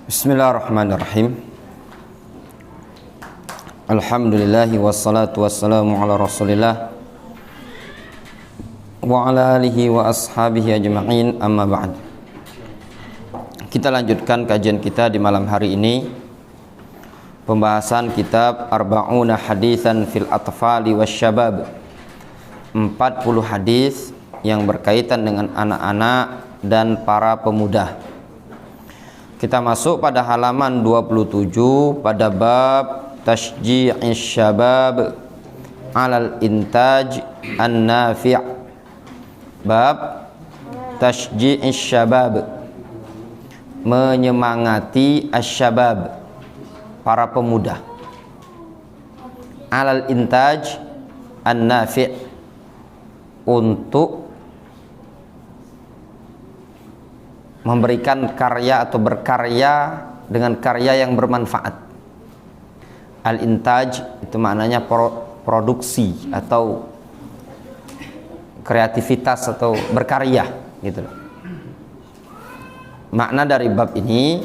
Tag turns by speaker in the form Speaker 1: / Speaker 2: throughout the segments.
Speaker 1: Bismillahirrahmanirrahim. Alhamdulillahi wassalatu wassalamu ala rasulillah wa ala alihi wa ashabihi ajma'in, amma ba'd. Kita lanjutkan kajian kita di malam hari ini, pembahasan kitab Arba'una Haditsan fil Atfali wasyabab, 40 hadis yang berkaitan dengan anak-anak dan para pemuda. Kita masuk pada halaman 27 pada bab Tashji'is syabab 'alal intaj an-nafi'. Bab Tashji'is syabab, menyemangati asy-syabab, para pemuda, 'alal intaj an-nafi', untuk memberikan karya atau berkarya dengan karya yang bermanfaat. Al-intaj itu maknanya produksi atau kreativitas atau berkarya gitu. Makna dari bab ini,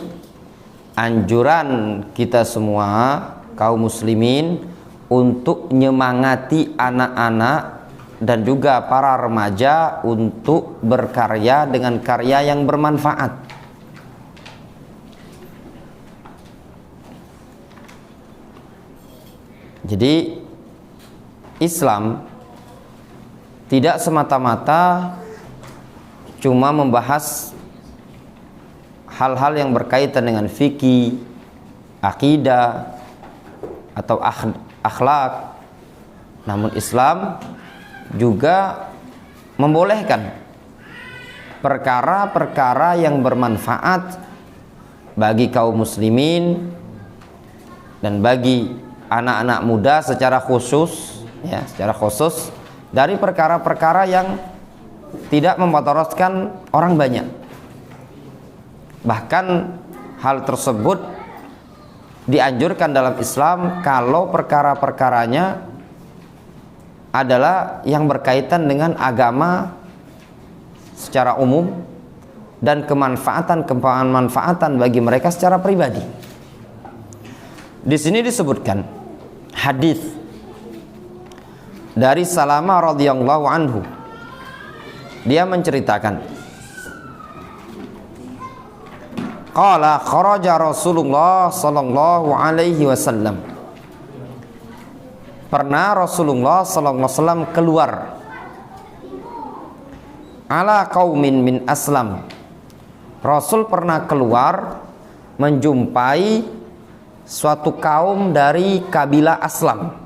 Speaker 1: anjuran kita semua kaum muslimin untuk menyemangati anak-anak dan juga para remaja untuk berkarya dengan karya yang bermanfaat. Jadi Islam tidak semata-mata cuma membahas hal-hal yang berkaitan dengan fikih, akidah, atau akhlak. Namun Islam juga membolehkan perkara-perkara yang bermanfaat bagi kaum muslimin dan bagi anak-anak muda secara khusus, ya, secara khusus dari perkara-perkara yang tidak memudaratkan orang banyak. Bahkan hal tersebut dianjurkan dalam Islam kalau perkara-perkaranya adalah yang berkaitan dengan agama secara umum dan kemanfaatan bagi mereka secara pribadi. Di sini disebutkan hadis dari Salamah radhiyallahu anhu. Dia menceritakan, qala kharaja Rasulullah sallallahu alaihi wasallam. Pernah Rasulullah sallallahu alaihi wasallam keluar ala qaumin min aslam. Rasul pernah keluar menjumpai suatu kaum dari kabilah Aslam.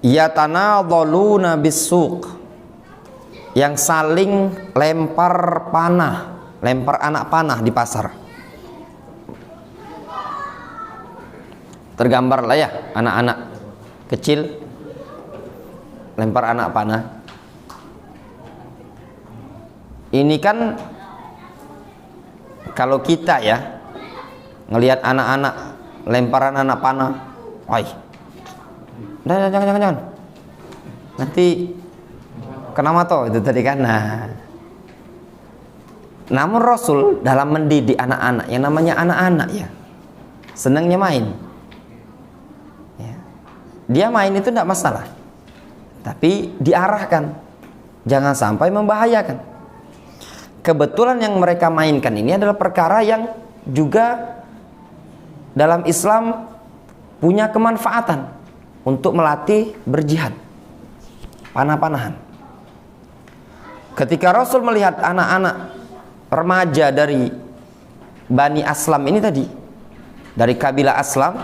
Speaker 1: Yatanadhaluna bis-suq, yang saling lempar panah, lempar anak panah di pasar. Tergambar lah ya, anak-anak kecil lempar anak panah. Ini kan kalau kita ya ngelihat anak-anak lemparan anak panah, woi, jangan, nanti kena mata itu tadi kan. Nah, namun Rasul dalam mendidik anak-anak, yang namanya anak-anak ya senangnya main. Dia main itu tidak masalah, tapi diarahkan, jangan sampai membahayakan. Kebetulan yang mereka mainkan ini adalah perkara yang juga dalam Islam punya kemanfaatan untuk melatih berjihad, panah-panahan. Ketika Rasul melihat anak-anak remaja dari Bani Aslam ini tadi, dari kabilah Aslam,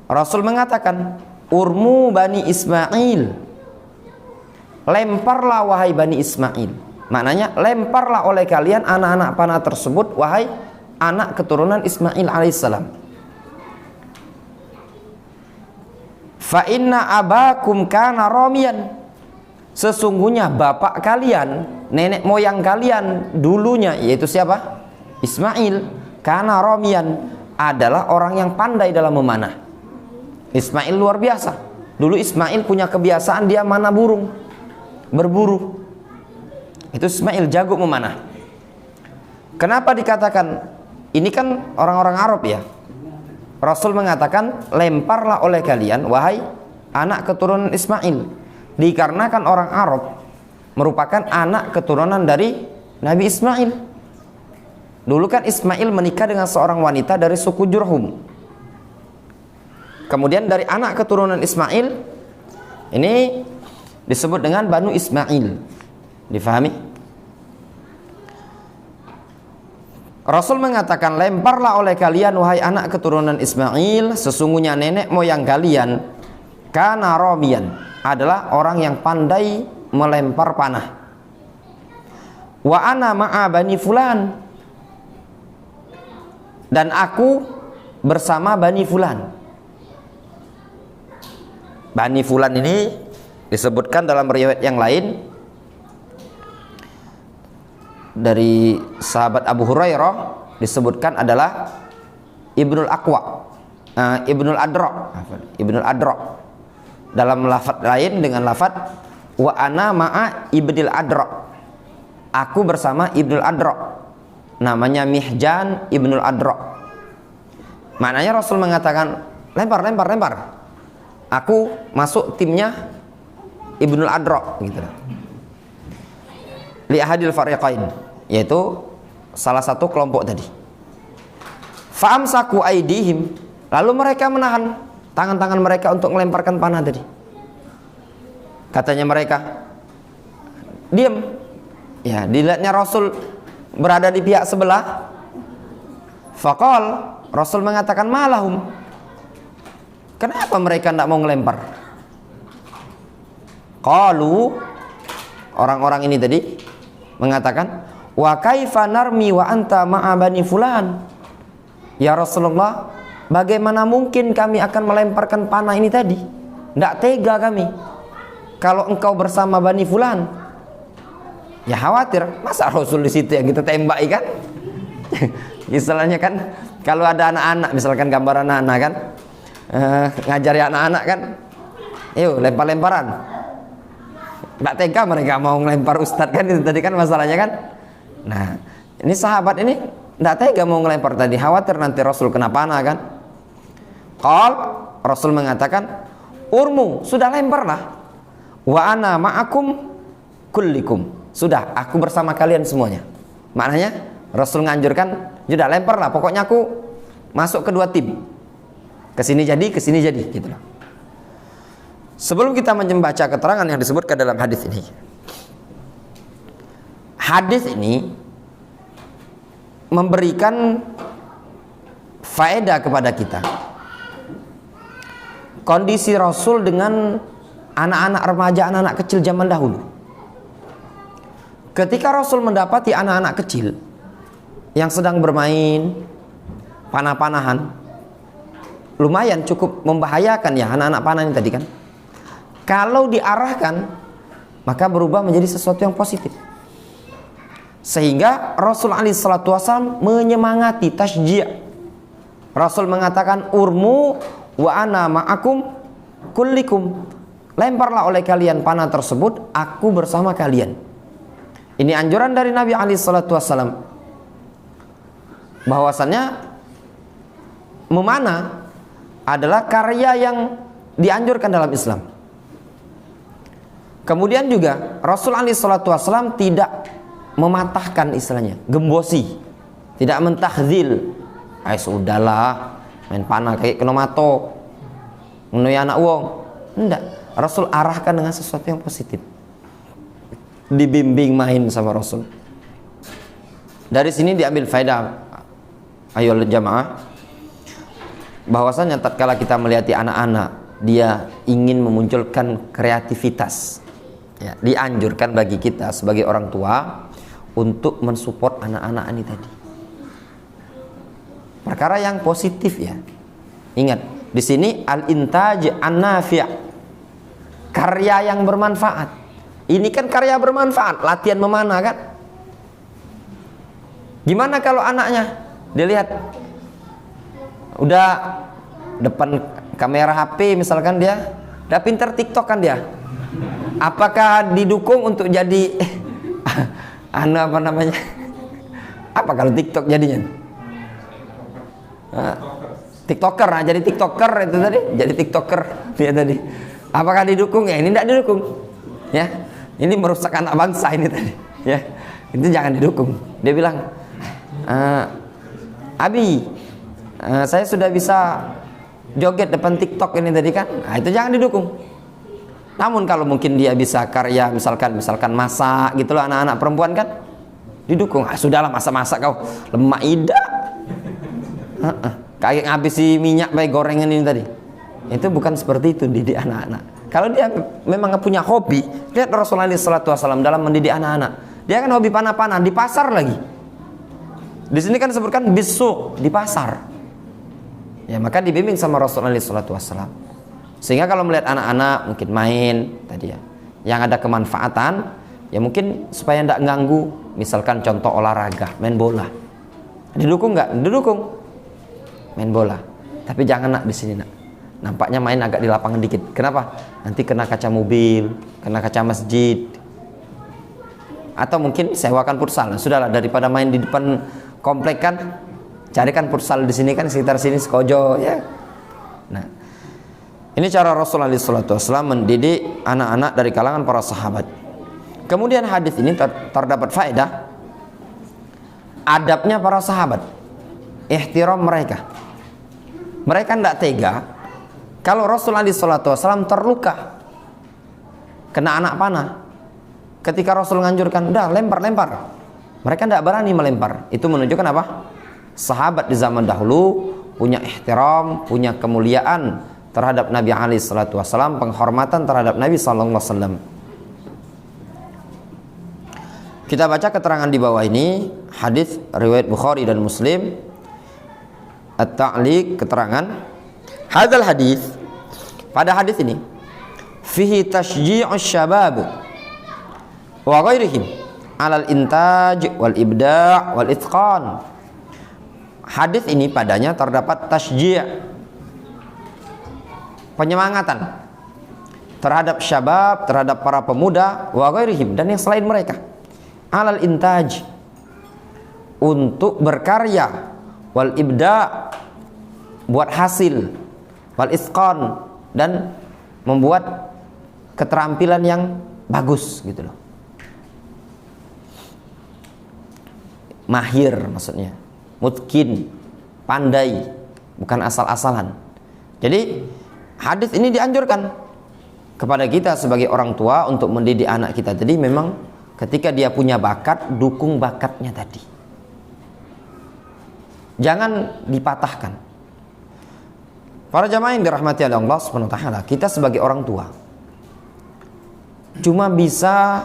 Speaker 1: Rasul mengatakan, urmu Bani Ismail, lemparlah wahai Bani Ismail. Maknanya lemparlah oleh kalian anak-anak panah tersebut wahai anak keturunan Ismail alaihissalam. Fa inna abakum kana ramiyan, sesungguhnya bapak kalian, nenek moyang kalian dulunya, yaitu siapa? Ismail, kana ramiyan, adalah orang yang pandai dalam memanah. Ismail luar biasa. Dulu Ismail punya kebiasaan dia mana burung, berburu. Itu Ismail jago memanah. Kenapa dikatakan ini kan orang-orang Arab ya? Rasul mengatakan lemparlah oleh kalian wahai anak keturunan Ismail, dikarenakan orang Arab merupakan anak keturunan dari Nabi Ismail. Dulu kan Ismail menikah dengan seorang wanita dari suku Jurhum. Kemudian dari anak keturunan Ismail ini disebut dengan Banu Ismail. Difahami? Rasul mengatakan lemparlah oleh kalian wahai anak keturunan Ismail, sesungguhnya nenek moyang kalian kana romian, adalah orang yang pandai melempar panah. Wa ana ma'a bani fulan, dan aku bersama bani fulan. Bani fulan ini disebutkan dalam riwayat yang lain dari sahabat Abu Hurairah, disebutkan adalah Ibnul Aqwa, Ibnul Adra, Ibnul Adra. Dalam lafaz lain dengan lafaz wa ana ma'a Ibnil Adra, aku bersama Ibnul Adra, namanya Mihjan Ibnul Adra. Maknanya Rasul mengatakan lempar, aku masuk timnya Ibnul Adra gitu. Li ahadil fariqain, yaitu salah satu kelompok tadi. Fa'amsaku aidihim, lalu mereka menahan tangan-tangan mereka untuk melemparkan panah tadi. Katanya mereka diam. Ya, dilihatnya Rasul berada di pihak sebelah. Faqal, Rasul mengatakan malahum, kenapa mereka tidak mau melempar? Qalu, orang-orang ini tadi mengatakan, wa kaifa narmi wa anta ma'a bani fulan, ya Rasulullah, bagaimana mungkin kami akan melemparkan panah ini tadi? Tidak tega kami kalau engkau bersama bani fulan. Ya khawatir, masa Rasul di situ yang kita tembak kan? Istilahnya kan, kalau ada anak-anak, misalkan gambar anak-anak kan, ngajari anak-anak kan, yuk lempar-lemparan. Tidak tega mereka mau ngelempar ustadz kan, itu tadi kan masalahnya kan. Nah, ini sahabat ini tidak tega mau ngelempar tadi, khawatir nanti Rasul kena panah kan. Rasul mengatakan, urmu, sudah lemparlah. Wa ana ma'akum kullikum, sudah aku bersama kalian semuanya. Maknanya Rasul nganjurkan, sudah lemparlah, pokoknya aku masuk kedua tim. Kesini jadi gitu loh. Sebelum kita membaca keterangan yang disebutkan dalam hadis ini, hadis ini memberikan faedah kepada kita. Kondisi Rasul dengan anak-anak remaja, anak-anak kecil zaman dahulu. Ketika Rasul mendapati anak-anak kecil yang sedang bermain panah-panahan, lumayan cukup membahayakan ya anak-anak panah ini tadi kan. Kalau diarahkan, maka berubah menjadi sesuatu yang positif. Sehingga Rasul SAW menyemangati, tasji'. Rasul mengatakan, urmu wa ana ma'akum kullikum, lemparlah oleh kalian panah tersebut, aku bersama kalian. Ini anjuran dari Nabi SAW, bahwasannya memanah adalah karya yang dianjurkan dalam Islam. Kemudian juga Rasul SAW tidak mematahkan, istilahnya gembosi, tidak mentahzil. Sudahlah, main panah kayak kena mato, menui anak wong. Enggak, Rasul arahkan dengan sesuatu yang positif. Dibimbing main sama Rasul. Dari sini diambil faedah, ayo jamaah, bahwasanya tatkala kita melihati anak-anak, dia ingin memunculkan kreativitas, ya, dianjurkan bagi kita sebagai orang tua untuk mensupport anak-anak ini tadi. Perkara yang positif ya. Ingat, di sini al-intaj an-nafi', karya yang bermanfaat. Ini kan karya bermanfaat, latihan memanah kan. Gimana kalau anaknya dilihat udah depan kamera HP misalkan, dia udah pinter TikTok kan dia, apakah didukung untuk jadi apa namanya Apa kalau TikTok jadinya? TikToker, nah jadi TikToker itu tadi, jadi TikToker dia tadi. Apakah didukung? Ya ini tidak didukung. Ya, ini merusak anak bangsa ini tadi. Ya, itu jangan didukung. Dia bilang, Abi, saya sudah bisa joget depan TikTok ini tadi kan. Nah, itu jangan didukung. Namun kalau mungkin dia bisa karya, misalkan masak gitu loh, anak-anak perempuan kan didukung. Sudahlah, masak kau, lemak ida. Kayak ngabisi minyak baik gorengan ini tadi. Itu bukan seperti itu didik anak-anak. Kalau dia memang punya hobi, lihat Rasulullah SAW dalam mendidik anak-anak. Dia kan hobi panah-panah di pasar lagi. Di sini kan disebutkan bisu di pasar. Ya, maka dibimbing sama Rasulullah SAW. Sehingga kalau melihat anak-anak mungkin main tadi ya, yang ada kemanfaatan, ya mungkin supaya tidak ganggu. Misalkan contoh olahraga, main bola. Didukung nggak? Didukung. Main bola. Tapi jangan nak di sini nak. Nampaknya main agak di lapangan dikit. Kenapa? Nanti kena kaca mobil, kena kaca masjid. Atau mungkin sewakan futsal. Sudahlah, daripada main di depan komplek kan, carikan futsal di sini kan, sekitar sini sekojo ya. Nah, ini cara Rasulullah SAW mendidik anak-anak dari kalangan para sahabat. Kemudian hadis ini terdapat faedah adabnya para sahabat, ihtiram mereka. Mereka tidak tega kalau Rasulullah SAW terluka, kena anak panah. Ketika Rasul menganjurkan, udah lempar. Mereka tidak berani melempar. Itu menunjukkan apa? Sahabat di zaman dahulu punya ihtiram, punya kemuliaan terhadap Nabi SAW, penghormatan terhadap Nabi SAW. Kita baca keterangan di bawah ini, hadis riwayat Bukhari dan Muslim. At-ta'liq, keterangan. Hadzal hadis, pada hadis ini, fihi tashji'us syabab wa ghairihim 'alal intaj wal ibda' wal itqan. Hadis ini padanya terdapat tasji', penyemangatan terhadap syabab, terhadap para pemuda, wa ghairihim, dan yang selain mereka, 'alal intaj, untuk berkarya, wal ibda', buat hasil, wal itqan, dan membuat keterampilan yang bagus gitu loh. Mahir maksudnya, mutkin, pandai, bukan asal-asalan. Jadi hadis ini dianjurkan kepada kita sebagai orang tua untuk mendidik anak kita tadi. Memang ketika dia punya bakat, dukung bakatnya tadi, jangan dipatahkan. Para jamaah yang dirahmati oleh Allah SWT, kita sebagai orang tua cuma bisa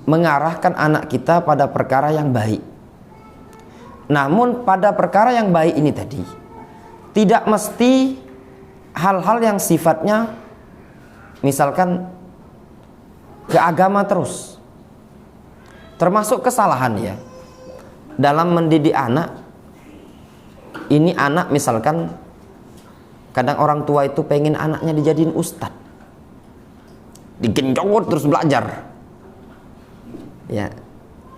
Speaker 1: mengarahkan anak kita pada perkara yang baik. Namun pada perkara yang baik ini tadi, tidak mesti hal-hal yang sifatnya misalkan ke agama terus. Termasuk kesalahan ya dalam mendidik anak. Ini anak misalkan, kadang orang tua itu pengen anaknya dijadiin ustadz, digenjot terus belajar. Ya,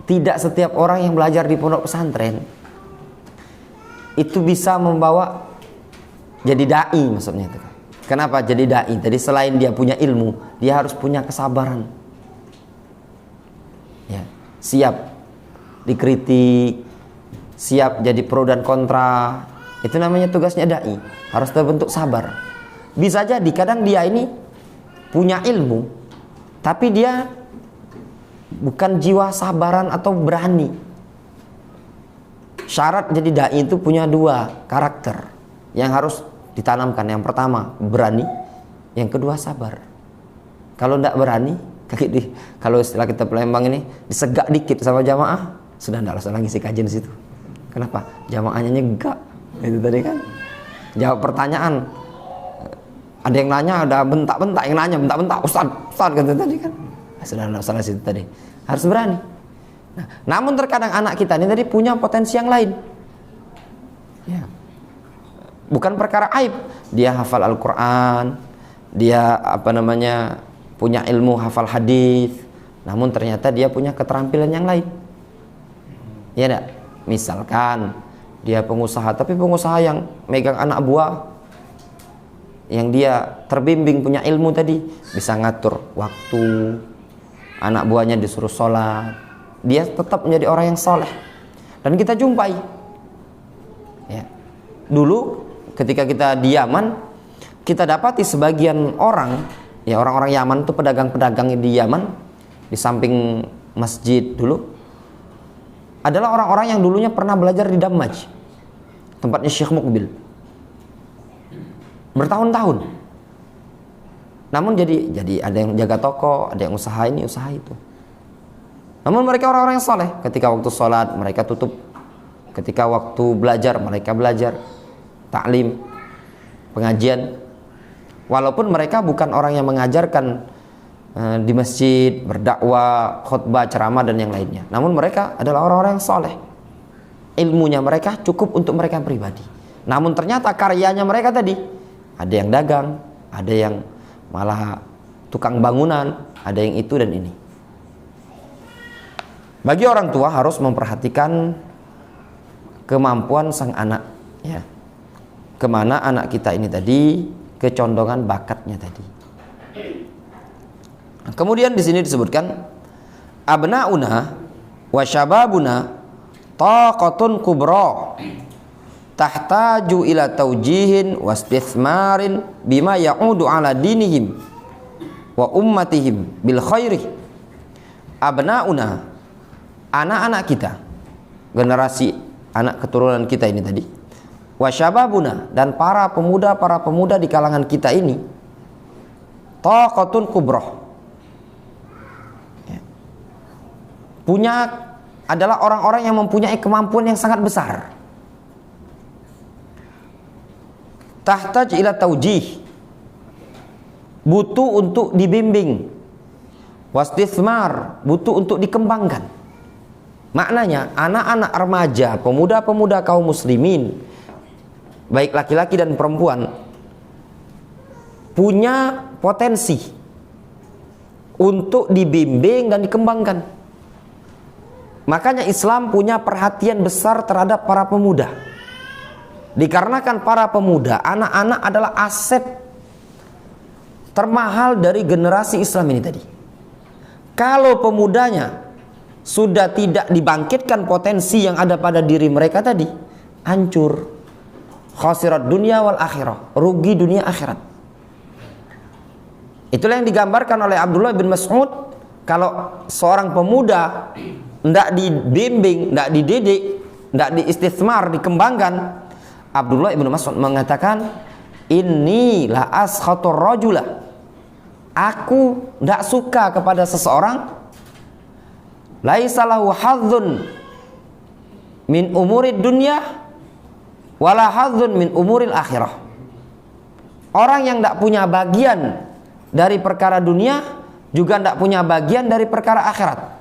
Speaker 1: tidak setiap orang yang belajar di pondok pesantren itu bisa membawa jadi dai, maksudnya itu. Kenapa jadi dai? Tadi selain dia punya ilmu, dia harus punya kesabaran. Ya, siap dikritik, siap jadi pro dan kontra. Itu namanya tugasnya dai, harus terbentuk sabar. Bisa jadi kadang dia ini punya ilmu, tapi dia bukan jiwa sabaran atau berani. Syarat jadi dai itu punya dua karakter yang harus ditanamkan. Yang pertama berani, yang kedua sabar. Kalau tidak berani, kalau istilah kita Palembang ini, disegak dikit sama jamaah, sudah tidak usah lagi kajian situ. Kenapa? Jamaahnya nyegak. Itu tadi kan jawab pertanyaan, ada yang nanya, ada bentak-bentak, yang nanya bentak-bentak, Ustaz gitu tadi kan. Sudah tidak salah situ tadi, harus berani. Nah, namun terkadang anak kita ini tadi punya potensi yang lain ya. Bukan perkara aib, dia hafal Al-Quran, dia punya ilmu hafal hadis, namun ternyata dia punya keterampilan yang lain ya enggak? Misalkan dia pengusaha, tapi pengusaha yang megang anak buah, yang dia terbimbing punya ilmu tadi, bisa ngatur waktu, anak buahnya disuruh sholat, dia tetap menjadi orang yang soleh. Dan kita jumpai ya, dulu ketika kita di Yaman, kita dapati sebagian orang, ya orang-orang Yaman itu pedagang-pedagang di Yaman, di samping masjid dulu adalah orang-orang yang dulunya pernah belajar di Dammaj, tempatnya Syekh Muqbil, bertahun-tahun. Namun jadi ada yang jaga toko, ada yang usaha ini, usaha itu. Namun mereka orang-orang yang soleh. Ketika waktu sholat mereka tutup, ketika waktu belajar mereka belajar, taklim, pengajian. Walaupun mereka bukan orang yang mengajarkan di masjid, berdakwah, khutbah, ceramah dan yang lainnya. Namun mereka adalah orang-orang yang soleh. Ilmunya mereka cukup untuk mereka pribadi. Namun ternyata karyanya mereka tadi, ada yang dagang, ada yang malah tukang bangunan, ada yang itu dan ini. Bagi orang tua harus memperhatikan kemampuan sang anak, ya. Kemana anak kita ini tadi, kecondongan bakatnya tadi. Kemudian di sini disebutkan abnauna wa syababuna taqatun kubra tahtaju ila taujihin wastithmarin bima ya'udu ala dinihim wa ummatihim bil khairi. Abnauna, anak-anak kita, generasi anak keturunan kita ini tadi, wa syababuna, dan para pemuda di kalangan kita ini, taqatun kubra, adalah orang-orang yang mempunyai kemampuan yang sangat besar. Tahtaj ila taujih, butuh untuk dibimbing. Wastithmar, butuh untuk dikembangkan. Maknanya anak-anak remaja, pemuda-pemuda kaum muslimin, baik laki-laki dan perempuan, punya potensi untuk dibimbing dan dikembangkan. Makanya Islam punya perhatian besar terhadap para pemuda. Dikarenakan para pemuda, anak-anak adalah aset termahal dari generasi Islam ini tadi. Kalau pemudanya sudah tidak dibangkitkan potensi yang ada pada diri mereka tadi, hancur. Khasirat dunia wal akhirah, rugi dunia akhirat. Itulah yang digambarkan oleh Abdullah bin Mas'ud. Kalau seorang pemuda tidak dibimbing, tidak dididik, tidak diistithmar, dikembangkan, Abdullah bin Mas'ud mengatakan, inni la askhatur rajulah, aku tidak suka kepada seseorang, laisa lahu hadzun min umurid dunya wala hadzun min umuril akhirah. Orang yang tidak punya bagian dari perkara dunia, juga tidak punya bagian dari perkara akhirat.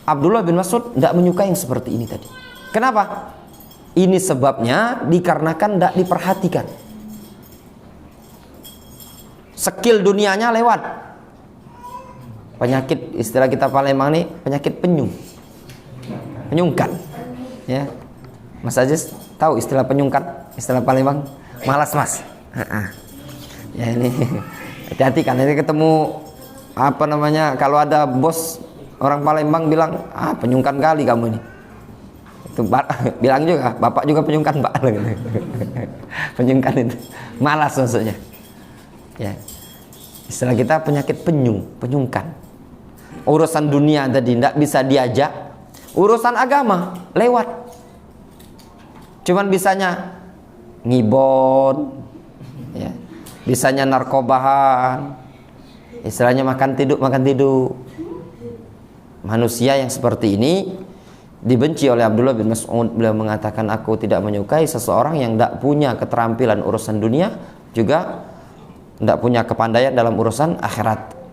Speaker 1: Abdullah bin Mas'ud tidak menyukai yang seperti ini tadi. Kenapa? Ini sebabnya dikarenakan tidak diperhatikan. Skill dunianya lewat. Penyakit, istilah kita Palembang nih, penyakit penyungkan. Ya, Mas Aziz tahu istilah penyungkan, istilah Palembang? Malas mas. Ya ini hati-hati kan, ini ketemu apa namanya, kalau ada bos orang Palembang bilang, penyungkan kali kamu ini. Itu bilang juga, bapak juga penyungkan pak. Penyungkan itu malas maksudnya. Ya, istilah kita penyakit penyungkan. Urusan dunia tadi tidak bisa diajak, urusan agama lewat. Cuman bisanya ngibon, ya, bisanya narkobahan, istilahnya makan tidur. Manusia yang seperti ini dibenci oleh Abdullah bin Mas'ud. Beliau mengatakan, aku tidak menyukai seseorang yang tidak punya keterampilan urusan dunia, juga tidak punya kepandaian dalam urusan akhirat.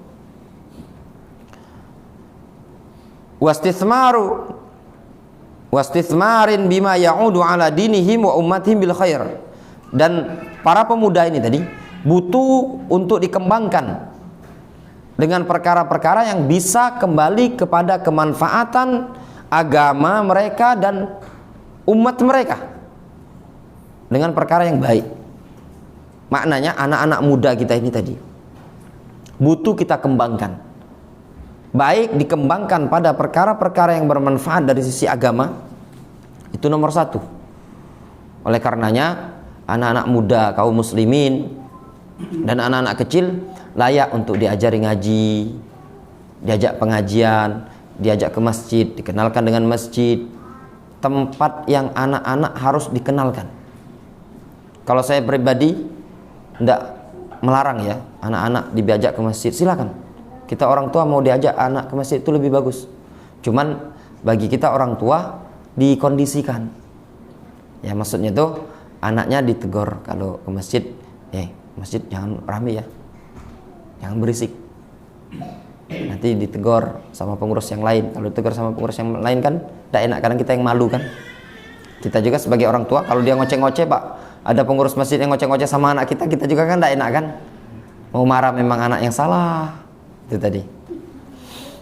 Speaker 1: Wastithmarin bima ya'udu ala dinihim wa ummatihim bil khair. Dan para pemuda ini tadi butuh untuk dikembangkan dengan perkara-perkara yang bisa kembali kepada kemanfaatan agama mereka dan umat mereka dengan perkara yang baik. Maknanya anak-anak muda kita ini tadi butuh kita kembangkan. Baik dikembangkan pada perkara-perkara yang bermanfaat dari sisi agama, itu nomor satu. Oleh karenanya anak-anak muda kaum muslimin dan anak-anak kecil layak untuk diajari ngaji, diajak pengajian, diajak ke masjid, dikenalkan dengan masjid, tempat yang anak-anak harus dikenalkan. Kalau saya pribadi tidak melarang ya anak-anak diajak ke masjid, silakan. Kita orang tua mau diajak anak ke masjid itu lebih bagus. Cuman bagi kita orang tua dikondisikan. Ya maksudnya tuh anaknya ditegur kalau ke masjid, masjid jangan rame ya, jangan berisik. Nanti ditegur sama pengurus yang lain. Kalau ditegur sama pengurus yang lain kan tidak enak, kadang kita yang malu kan. Kita juga sebagai orang tua kalau dia ngoceh-ngoceh, Pak, ada pengurus masjid yang ngoceh-ngoceh sama anak kita, kita juga kan tidak enak kan. Mau marah memang anak yang salah. Itu tadi.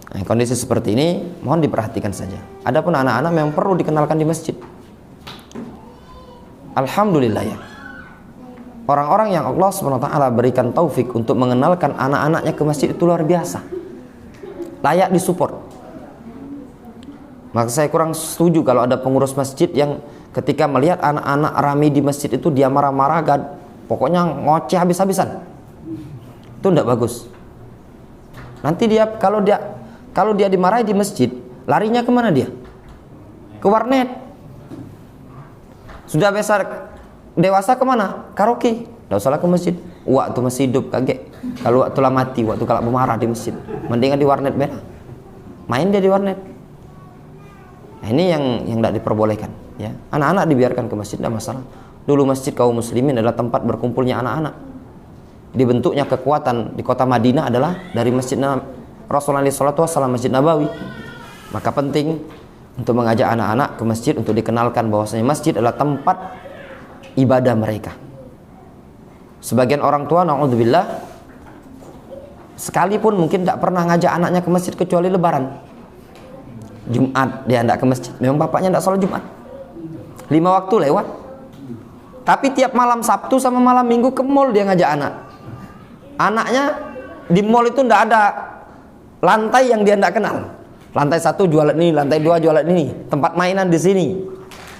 Speaker 1: Nah, kondisi seperti ini mohon diperhatikan saja. Adapun anak-anak memang perlu dikenalkan di masjid. Alhamdulillah ya. Orang-orang yang Allah SWT berikan taufik untuk mengenalkan anak-anaknya ke masjid itu luar biasa. Layak disupport. Maka saya kurang setuju kalau ada pengurus masjid yang ketika melihat anak-anak ramai di masjid itu dia marah-marah, pokoknya ngoceh habis-habisan. Itu tidak bagus. Nanti dia kalau dia dimarahi di masjid, larinya kemana dia? Ke warnet. Sudah besar dewasa kemana? Karaoke. Tidak usahlah ke masjid. Waktu masih hidup kaget. Kalau waktu lah mati, waktu kalau marah di masjid, mendingan di warnet beda. Main dia di warnet. Nah, ini yang tidak diperbolehkan. Ya, anak-anak dibiarkan ke masjid, tidak masalah. Dulu masjid kaum muslimin adalah tempat berkumpulnya anak-anak. Dibentuknya kekuatan di kota Madinah adalah dari masjid Rasulullah SAW, Masjid Nabawi. Maka penting untuk mengajak anak-anak ke masjid untuk dikenalkan bahwasanya masjid adalah tempat ibadah mereka. Sebagian orang tua, na'udzubillah, sekalipun mungkin tidak pernah ngajak anaknya ke masjid kecuali lebaran. Jumat dia tidak ke masjid. Memang bapaknya tidak sholat Jumat. 5 waktu lewat. Tapi tiap malam Sabtu sama malam Minggu ke mall dia ngajak anak. Anaknya di mall itu tidak ada lantai yang dia tidak kenal. Lantai 1 jualan ini, lantai 2 jualan ini, tempat mainan di sini.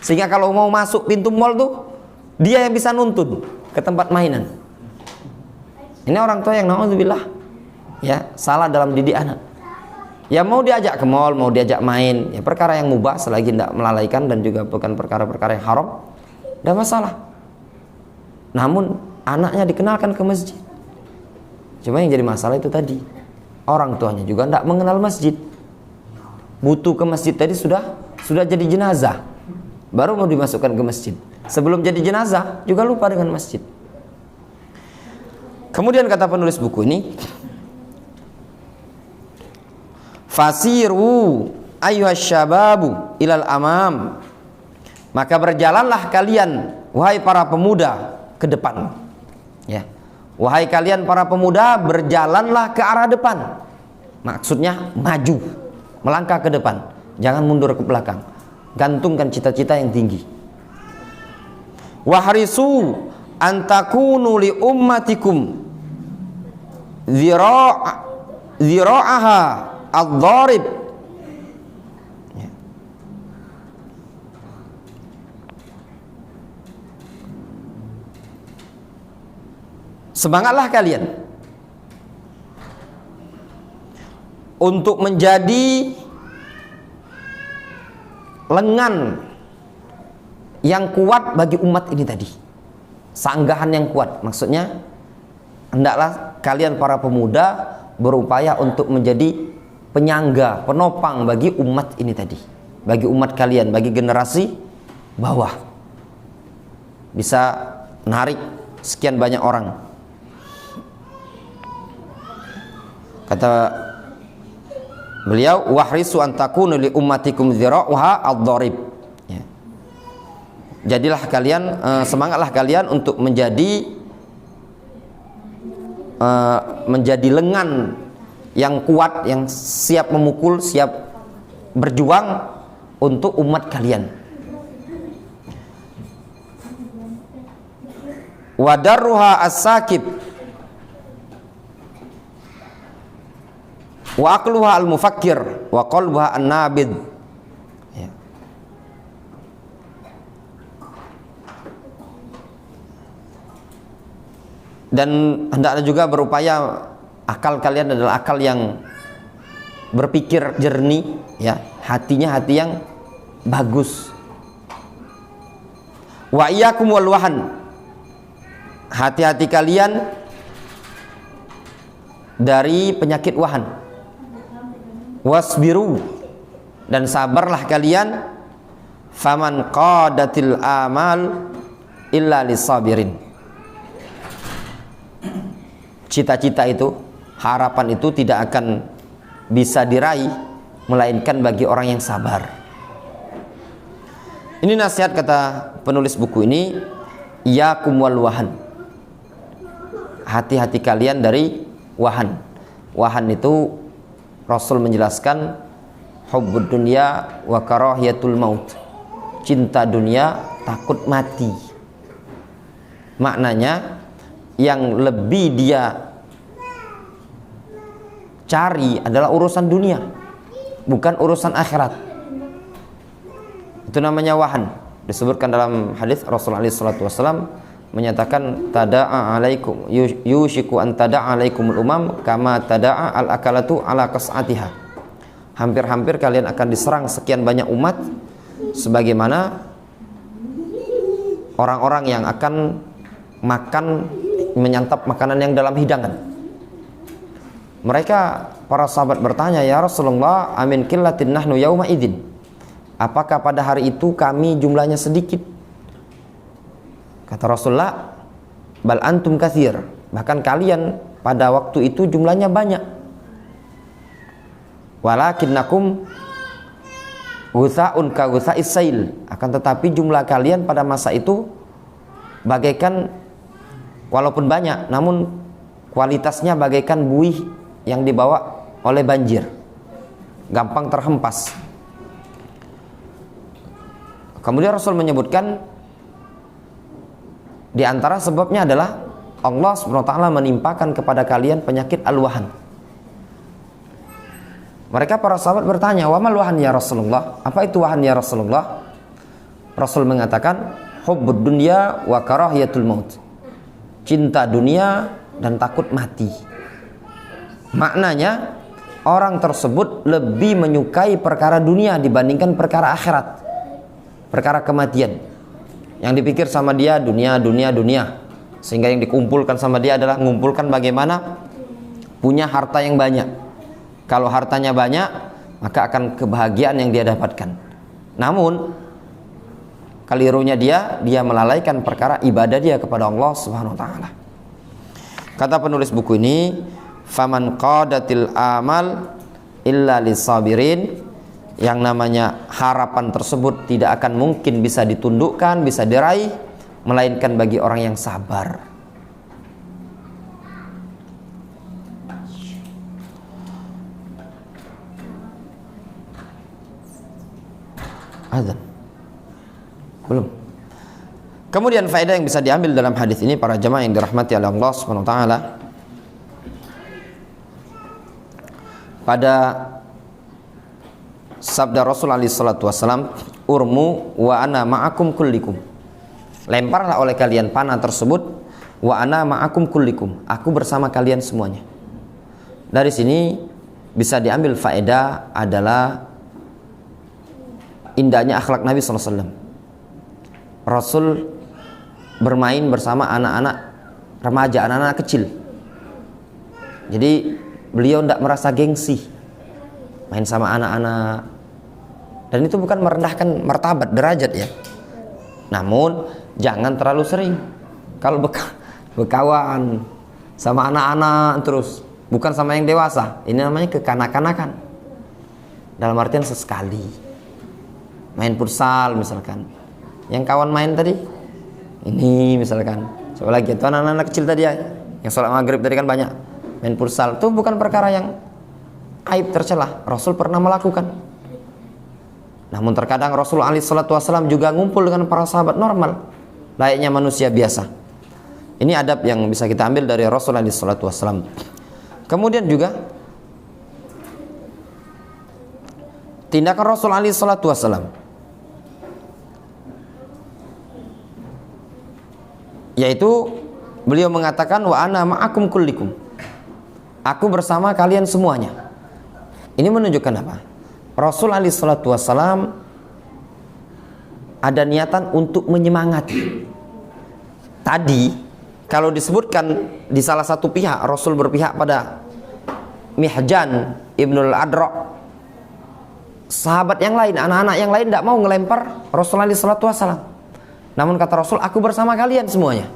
Speaker 1: Sehingga kalau mau masuk pintu mall tuh dia yang bisa nuntun ke tempat mainan. Ini orang tua yang na'udzubillah ya salah dalam didik anak. Ya mau diajak ke mall, mau diajak main, ya perkara yang mubah selagi tidak melalaikan dan juga bukan perkara-perkara yang haram, tidak masalah. Namun anaknya dikenalkan ke masjid. Cuma yang jadi masalah itu tadi, orang tuanya juga tidak mengenal masjid. Butuh ke masjid tadi sudah jadi jenazah, baru mau dimasukkan ke masjid. Sebelum jadi jenazah juga lupa dengan masjid. Kemudian kata penulis buku ini, fasiru ayyuhas syababu ilal amam, maka berjalanlah kalian wahai para pemuda ke depan. Ya. Wahai kalian para pemuda, berjalanlah ke arah depan. Maksudnya maju, melangkah ke depan, jangan mundur ke belakang. Gantungkan cita-cita yang tinggi. Wahrisu antakunu li ummatikum zira'aha ad-dharib. Semangatlah kalian untuk menjadi lengan yang kuat bagi umat ini tadi. Sanggahan yang kuat. Maksudnya hendaklah kalian para pemuda berupaya untuk menjadi penyangga, penopang bagi umat ini tadi. Bagi umat kalian, bagi generasi bawah. Bisa menarik sekian banyak orang. Kata beliau, wahrisu antakunu li ummatikum dzira'uha ad-dharib. Ya. Jadilah kalian, semangatlah kalian untuk menjadi lengan yang kuat, yang siap memukul, siap berjuang untuk umat kalian. wa darruha as-sakib wa aqluha al-mufakkir wa qalbuha an-nabid. Ya. Dan hendaknya juga berupaya akal kalian adalah akal yang berpikir jernih, ya, hatinya hati yang bagus. Wa iyyakum wal wahan, hati-hati kalian dari penyakit wahan. Wasbiru, dan sabarlah kalian. Faman qadatil amal illa lisabirin. Cita-cita itu, harapan itu tidak akan bisa diraih melainkan bagi orang yang sabar. Ini nasihat kata penulis buku ini, yakum wal wahan. Hati-hati kalian dari wahan. Wahan itu Rasul menjelaskan hubbud dunya wa karahiyatul maut. Cinta dunia, takut mati. Maknanya yang lebih dia cari adalah urusan dunia, bukan urusan akhirat. Itu namanya wahan. Disebutkan dalam hadis Rasulullah SAW menyatakan tada'a alaikum yushiku an tada'a alaikumul umam kama tada'a al-akalatu ala qas'atiha. Hampir-hampir kalian akan diserang sekian banyak umat sebagaimana orang-orang yang akan makan, menyantap makanan yang dalam hidangan. Mereka, para sahabat bertanya, ya Rasulullah, amin qillatin nahnu yauma idzin. Apakah pada hari itu kami jumlahnya sedikit? Kata Rasulullah, bal antum katsir. Bahkan kalian pada waktu itu jumlahnya banyak. Walakinnakum ghutsa'un ka ghutsa'is sail. Akan tetapi jumlah kalian pada masa itu bagaikan, walaupun banyak, namun kualitasnya bagaikan buih yang dibawa oleh banjir, gampang terhempas. Kemudian Rasul menyebutkan di antara sebabnya adalah Allah SWT menimpakan kepada kalian penyakit al-wahan. Mereka para sahabat bertanya, wa mal wahan ya Rasulullah? Apa itu wahan ya Rasulullah? Rasul mengatakan, hubbud dunya wa karahiyatul maut. Cinta dunia dan takut mati. Maknanya orang tersebut lebih menyukai perkara dunia dibandingkan perkara akhirat, perkara kematian. Yang dipikir sama dia dunia, sehingga yang dikumpulkan sama dia adalah mengumpulkan bagaimana punya harta yang banyak. Kalau hartanya banyak, maka akan kebahagiaan yang dia dapatkan. Namun kelirunya dia melalaikan perkara ibadah dia kepada Allah Subhanahu wa taala. Kata penulis buku ini, faman qadatil amal illa lisabirin. Yang namanya harapan tersebut tidak akan mungkin bisa ditundukkan, bisa diraih, melainkan bagi orang yang sabar. Azan belum. Kemudian faedah yang bisa diambil dalam hadis ini, para jamaah yang dirahmati oleh Allah Subhanahu wa taala, pada sabda Rasul alaihi salatu wasallam, urmu wa ana ma'akum kullikum. Lemparlah oleh kalian panah tersebut, wa ana ma'akum kullikum, aku bersama kalian semuanya. Dari sini bisa diambil faedah adalah indahnya akhlak Nabi SAW. Rasul bermain bersama anak-anak remaja, anak-anak kecil. Jadi beliau tidak merasa gengsi main sama anak-anak. Dan itu bukan merendahkan martabat, derajat ya. Namun jangan terlalu sering. Kalau berkawan sama anak-anak terus, bukan sama yang dewasa, ini namanya kekanak-kanakan. Dalam artian sesekali main futsal misalkan, yang kawan main tadi ini misalkan, coba lagi itu anak-anak kecil tadi ya, yang sholat maghrib tadi kan banyak main futsal, itu bukan perkara yang aib tercela. Rasul pernah melakukan. Namun terkadang Rasulullah SAW juga ngumpul dengan para sahabat normal, layaknya manusia biasa. Ini adab yang bisa kita ambil dari Rasulullah SAW. Kemudian juga tindakan Rasulullah SAW, yaitu beliau mengatakan wa ana ma'akum kullikum, aku bersama kalian semuanya. Ini menunjukkan apa? Rasulullah SAW ada niatan untuk menyemangati. Tadi kalau disebutkan di salah satu pihak, Rasul berpihak pada Mihjan Ibnul Adra, sahabat yang lain, anak-anak yang lain tidak mau ngelempar Rasulullah SAW. Namun kata Rasul, aku bersama kalian semuanya.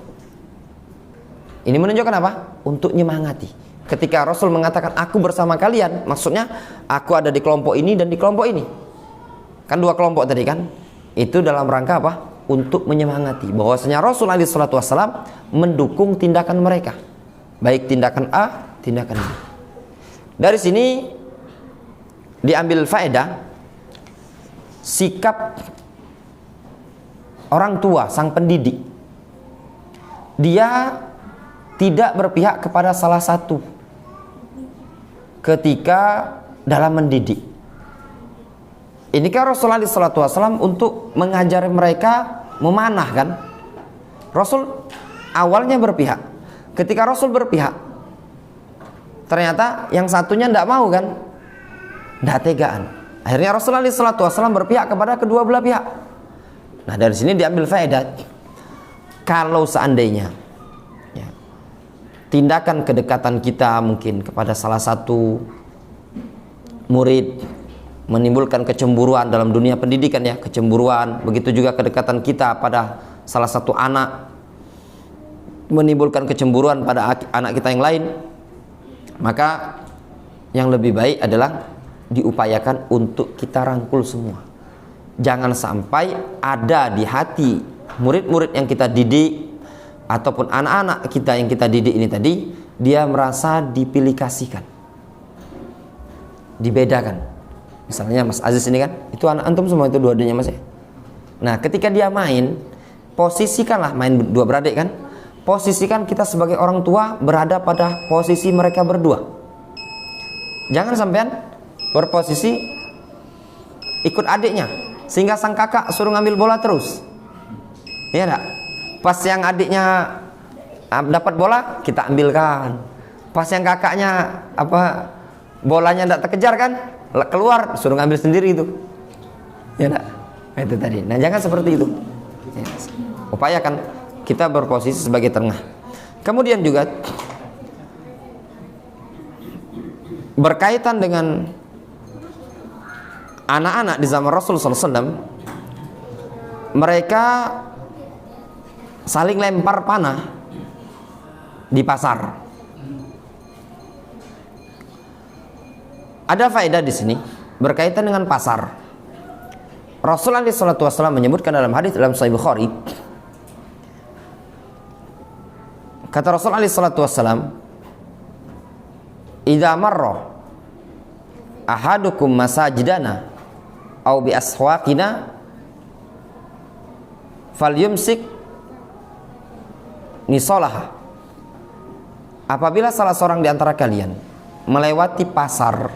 Speaker 1: Ini menunjukkan apa? Untuk menyemangati. Ketika Rasul mengatakan aku bersama kalian, maksudnya aku ada di kelompok ini dan di kelompok ini. Kan dua kelompok tadi kan? Itu dalam rangka apa? Untuk menyemangati bahwasanya Rasulullah SAW mendukung tindakan mereka, baik tindakan A, tindakan B. Dari sini diambil faedah sikap orang tua, sang pendidik. Dia tidak berpihak kepada salah satu ketika dalam mendidik. Ini kan Rasulullah SAW untuk mengajari mereka memanah kan. Rasul awalnya berpihak. Ketika Rasul berpihak, ternyata yang satunya tidak mau kan, tidak tegaan. Akhirnya Rasulullah SAW berpihak kepada kedua belah pihak. Nah dari sini diambil faedah, kalau seandainya ya, tindakan kedekatan kita mungkin kepada salah satu murid menimbulkan kecemburuan dalam dunia pendidikan ya, kecemburuan, begitu juga kedekatan kita pada salah satu anak menimbulkan kecemburuan pada anak kita yang lain, maka yang lebih baik adalah diupayakan untuk kita rangkul semua. Jangan sampai ada di hati murid-murid yang kita didik ataupun anak-anak kita yang kita didik ini tadi, dia merasa dipilih-kasihkan, dibedakan. Misalnya Mas Aziz ini kan, itu anak antum semua itu dua-duanya Mas ya. Nah ketika dia main, posisikanlah, main dua beradik kan, posisikan kita sebagai orang tua berada pada posisi mereka berdua. Jangan sampean berposisi ikut adiknya, sehingga sang kakak suruh ngambil bola terus. Iya enggak? Pas yang adiknya dapat bola, kita ambilkan. Pas yang kakaknya bolanya enggak terkejar kan, keluar suruh ngambil sendiri itu. Ya enggak? Nah, itu tadi. Nah, jangan seperti itu. Ya. Upayakan kita berposisi sebagai tengah. Kemudian juga berkaitan dengan anak-anak di zaman Rasul SAW, mereka saling lempar panah di pasar. Ada faedah di sini berkaitan dengan pasar. Rasulullah SAW menyebutkan dalam hadis dalam Sahih Bukhari, kata Rasulullah SAW, "Idza marra ahadukum masajidana aw bi aswaqina falyumsik nisalaha." Apabila salah seorang di antara kalian melewati pasar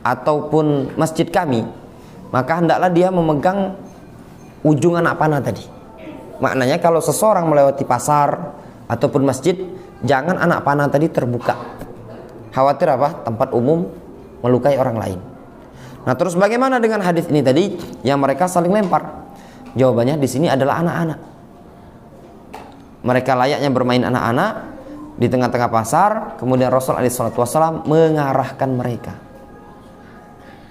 Speaker 1: ataupun masjid kami, maka hendaklah dia memegang ujung anak panah tadi. Maknanya kalau seseorang melewati pasar ataupun masjid, jangan anak panah tadi terbuka. Khawatir apa? Tempat umum melukai orang lain. Nah, terus bagaimana dengan hadis ini tadi yang mereka saling lempar? Jawabannya di sini adalah anak-anak. Mereka layaknya bermain anak-anak di tengah-tengah pasar, kemudian Rasul SAW mengarahkan mereka,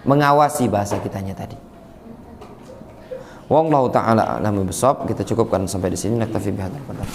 Speaker 1: mengawasi bahasa kitanya tadi. Wallahu ta'ala a'lam bishawab. Kita cukupkan sampai di sini. Naktafi bihadzal qadar.